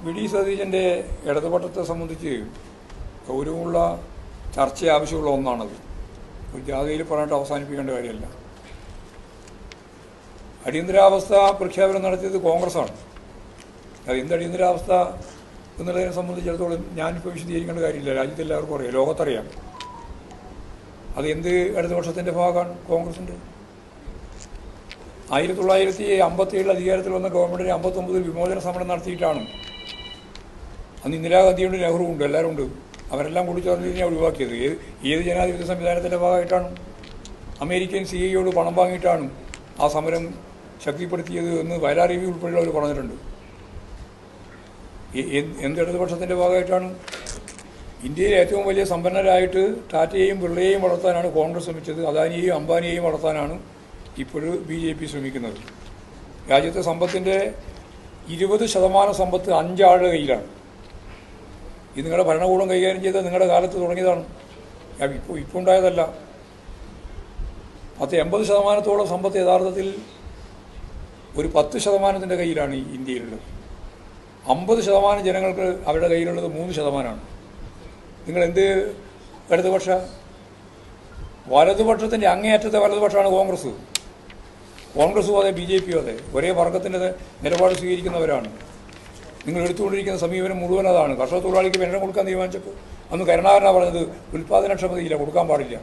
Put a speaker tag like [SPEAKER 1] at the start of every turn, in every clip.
[SPEAKER 1] VD. സതീശൻ്റെ ഇടതുപക്ഷത്തെ സംബന്ധിച്ച് ഗൗരവമുള്ള ചർച്ച ആവശ്യമുള്ള ഒന്നാണത്. ഒരു ജാഥയിൽ പറഞ്ഞിട്ട് അവസാനിപ്പിക്കേണ്ട കാര്യമല്ല. അടിയന്തരാവസ്ഥ പ്രഖ്യാപനം നടത്തിയത് കോൺഗ്രസ്സാണ്. അത് എന്ത് അടിയന്തരാവസ്ഥ എന്നുള്ളതിനെ സംബന്ധിച്ചിടത്തോളം ഞാനിപ്പോൾ വിശദീകരിക്കേണ്ട കാര്യമില്ല. രാജ്യത്ത് എല്ലാവർക്കും അറിയാം, ലോകത്തറിയാം. അത് എന്ത് ഇടതുപക്ഷത്തിൻ്റെ ഭാഗമാണ്? കോൺഗ്രസിൻ്റെ. 1957 അധികാരത്തിൽ വന്ന ഗവൺമെൻറ്റിന് 59 വിമോചന സമരം നടത്തിയിട്ടാണ്. അന്ന് ഇന്ദിരാഗാന്ധിയുണ്ട്, നെഹ്റു ഉണ്ട്, എല്ലാവരും ഉണ്ട്. അവരെല്ലാം കൂടി ചേർന്ന് കഴിഞ്ഞാൽ ഒഴിവാക്കിയത്. ഏത് ജനാധിപത്യ സംവിധാനത്തിൻ്റെ ഭാഗമായിട്ടാണ്? അമേരിക്കൻ CIA പണം വാങ്ങിയിട്ടാണ് ആ സമരം ശക്തിപ്പെടുത്തിയത് എന്ന് വയലാർ രവി ഉൾപ്പെടെയുള്ളവർ പറഞ്ഞിട്ടുണ്ട്. എന്ത് ഇടതുപക്ഷത്തിൻ്റെ ഭാഗമായിട്ടാണ്? ഇന്ത്യയിലെ ഏറ്റവും വലിയ സമ്പന്നരായിട്ട് ടാറ്റയെയും ബിർളയെയും വളർത്താനാണ് കോൺഗ്രസ് ശ്രമിച്ചത്. അദാനിയെയും അംബാനിയെയും വളർത്താനാണ് ഇപ്പോഴും BJP ശ്രമിക്കുന്നത്. രാജ്യത്തെ സമ്പത്തിൻ്റെ 20% സമ്പത്ത് 5 ആളുടെ കയ്യിലാണ്. ഇത് നിങ്ങളുടെ ഭരണകൂടം കൈകാര്യം ചെയ്ത് നിങ്ങളുടെ കാലത്ത് തുടങ്ങിയതാണ്. ഇപ്പോൾ ഉണ്ടായതല്ല. 80% സമ്പത്ത് യഥാർത്ഥത്തിൽ ഒരു 10% കയ്യിലാണ് ഇന്ത്യയിലുള്ളത്. 50% ജനങ്ങൾക്ക് അവരുടെ കയ്യിലുള്ളത് 3%. നിങ്ങൾ എന്ത് ഇടതുപക്ഷ? വലതുപക്ഷത്തിൻ്റെ അങ്ങേയറ്റത്തെ വലതുപക്ഷമാണ് കോൺഗ്രസ്. കോൺഗ്രസും അതെ, BJPയും അതെ. ഒരേ വർഗത്തിൻ്റെ നിലപാട് സ്വീകരിക്കുന്നവരാണ്. നിങ്ങൾ എടുത്തുകൊണ്ടിരിക്കുന്ന സമീപനം മുഴുവൻ അതാണ്. കർഷക തൊഴിലാളിക്ക് പെൻഷൻ കൊടുക്കാൻ തീരുമാനിച്ചപ്പോൾ അന്ന് കരുണാകരനാണ് പറഞ്ഞത് ഉൽപ്പാദനക്ഷമതയില്ല, കൊടുക്കാൻ പാടില്ല,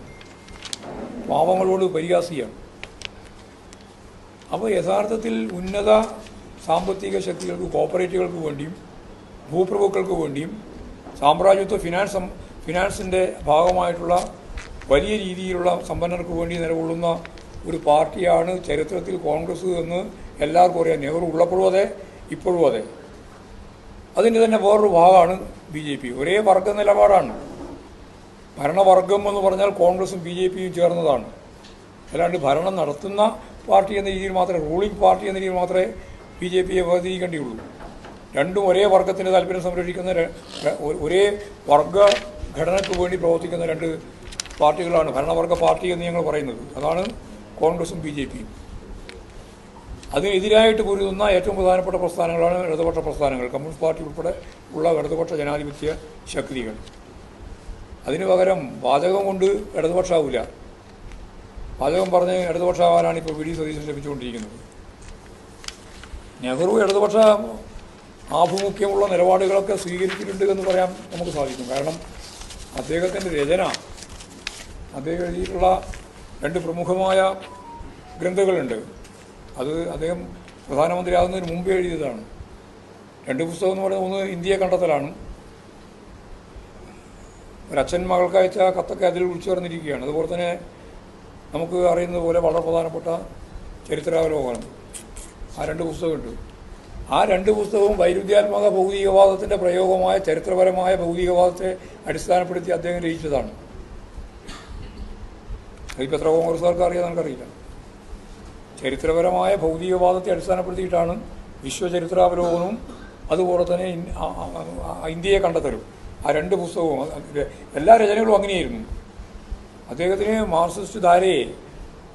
[SPEAKER 1] പാവങ്ങളോട് പരിഹാസിയാണ്. അപ്പോൾ യഥാർത്ഥത്തിൽ ഉന്നത സാമ്പത്തിക ശക്തികൾക്ക്, കോപ്പറേറ്റീവുകൾക്ക് വേണ്ടിയും ഭൂപ്രഭുക്കൾക്ക് വേണ്ടിയും സാമ്രാജ്യത്വ ഫിനാൻസിൻ്റെ ഭാഗമായിട്ടുള്ള വലിയ രീതിയിലുള്ള സമ്പന്നർക്ക് വേണ്ടി നിലകൊള്ളുന്ന ഒരു പാർട്ടിയാണ് ചരിത്രത്തിൽ കോൺഗ്രസ് എന്ന് എല്ലാവർക്കും അറിയാം. നെഹ്റു ഉള്ളപ്പോഴും അതെ, ഇപ്പോഴും അതെ. അതിൻ്റെ തന്നെ വേറൊരു ഭാഗമാണ് BJP. ഒരേ വർഗ നിലപാടാണ്. ഭരണവർഗം എന്ന് പറഞ്ഞാൽ കോൺഗ്രസും BJPയും ചേർന്നതാണ്. അല്ലാണ്ട് ഭരണം നടത്തുന്ന പാർട്ടി എന്ന രീതിയിൽ മാത്രമേ, റൂളിംഗ് പാർട്ടി എന്ന രീതിയിൽ മാത്രമേ BJPയെ വേർതിരിക്കേണ്ടിയുള്ളൂ. രണ്ടും ഒരേ വർഗത്തിൻ്റെ താല്പര്യം സംരക്ഷിക്കുന്ന, ഒരേ വർഗ ഘടനയ്ക്ക് വേണ്ടി പ്രവർത്തിക്കുന്ന 2 പാർട്ടികളാണ് ഭരണവർഗ പാർട്ടി എന്ന് ഞങ്ങൾ പറയുന്നത്. അതാണ് കോൺഗ്രസും BJPയും. അതിനെതിരായിട്ട് പൊരുതുന്ന ഏറ്റവും പ്രധാനപ്പെട്ട പ്രസ്ഥാനങ്ങളാണ് ഇടതുപക്ഷ പ്രസ്ഥാനങ്ങൾ, കമ്മ്യൂണിസ്റ്റ് പാർട്ടി ഉൾപ്പെടെ ഉള്ള ഇടതുപക്ഷ ജനാധിപത്യ ശക്തികൾ. അതിനു പകരം വാചകം കൊണ്ട് ഇടതുപക്ഷമാവില്ല. വാചകം പറഞ്ഞ് ഇടതുപക്ഷമാവാനാണ് ഇപ്പോൾ വി.ഡി. സതീശൻ ശ്രമിച്ചുകൊണ്ടിരിക്കുന്നത്. നെഹ്റു ഇടതുപക്ഷ ആഭിമുഖ്യമുള്ള നിലപാടുകളൊക്കെ സ്വീകരിച്ചിട്ടുണ്ട് എന്ന് പറയാൻ നമുക്ക് സാധിക്കും. കാരണം അദ്ദേഹത്തിൻ്റെ രചന, അദ്ദേഹം എഴുതിയിട്ടുള്ള 2 പ്രമുഖമായ ഗ്രന്ഥങ്ങളുണ്ട്. അത് അദ്ദേഹം പ്രധാനമന്ത്രിയാകുന്നതിന് മുമ്പേ എഴുതിയതാണ്. 2 പുസ്തകം എന്ന് പറയുന്നത്, ഒന്ന് ഇന്ത്യയെ കണ്ടെത്തലാണ്. ഒരച്ഛൻ മകൾക്ക് അയച്ച കത്തൊക്കെ അതിൽ ഉൾച്ചേർന്നിരിക്കുകയാണ്. അതുപോലെ തന്നെ നമുക്ക് അറിയുന്നത് പോലെ വളരെ പ്രധാനപ്പെട്ട ചരിത്രാവലോകനം. ആ 2 പുസ്തകമുണ്ട്. ആ 2 പുസ്തകവും വൈരുദ്ധ്യാത്മക ഭൗതികവാദത്തിൻ്റെ പ്രയോഗമായ ചരിത്രപരമായ ഭൗതികവാദത്തെ അടിസ്ഥാനപ്പെടുത്തി അദ്ദേഹം രചിച്ചതാണ്. അതിപ്പോൾ എത്ര കോൺഗ്രസ്സുകാർക്ക് അറിയാൻ നമുക്കറിയില്ല. ചരിത്രപരമായ ഭൗതികവാദത്തെ അടിസ്ഥാനപ്പെടുത്തിയിട്ടാണ് വിശ്വചരിത്രാവലോകനവും അതുപോലെ തന്നെ ഇന്ത്യയെ കണ്ടെത്തലും. ആ 2 പുസ്തകവും എല്ലാ രചനകളും അങ്ങനെയായിരുന്നു. അദ്ദേഹത്തിന് മാർക്സിസ്റ്റ് ധാരയെ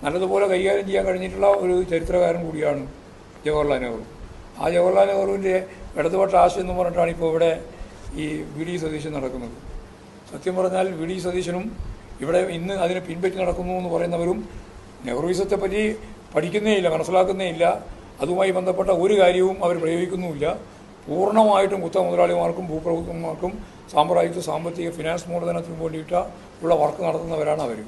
[SPEAKER 1] നല്ലതുപോലെ കൈകാര്യം ചെയ്യാൻ കഴിഞ്ഞിട്ടുള്ള ഒരു ചരിത്രകാരൻ കൂടിയാണ് ജവഹർലാൽ നെഹ്റു. ആ ജവഹർലാൽ നെഹ്റുവിൻ്റെ ഇടതുപക്ഷ ആശയം എന്ന് പറഞ്ഞിട്ടാണ് ഇപ്പോൾ ഇവിടെ ഈ വി.ഡി. സതീശൻ നടക്കുന്നത്. സത്യം പറഞ്ഞാൽ വി.ഡി. സതീശനും ഇവിടെ ഇന്ന് അതിനെ പിൻപറ്റി നടക്കുന്നു എന്ന് പറയുന്നവരും നെഹ്റുവിസത്തെ പറ്റി പഠിക്കുന്നേ ഇല്ല, മനസ്സിലാക്കുന്നേ ഇല്ല. അതുമായി ബന്ധപ്പെട്ട ഒരു കാര്യവും അവർ പ്രയോഗിക്കുന്നുമില്ല. പൂർണ്ണമായിട്ടും കുത്ത മുതലാളിമാർക്കും ഭൂപ്രഭുത്വന്മാർക്കും സാമ്രാജ്യത്വ സാമ്പത്തിക ഫിനാൻസ് മൂലധനത്തിനും വേണ്ടിയിട്ട് ഉള്ള വർക്ക് നടത്തുന്നവരാണ് അവർ.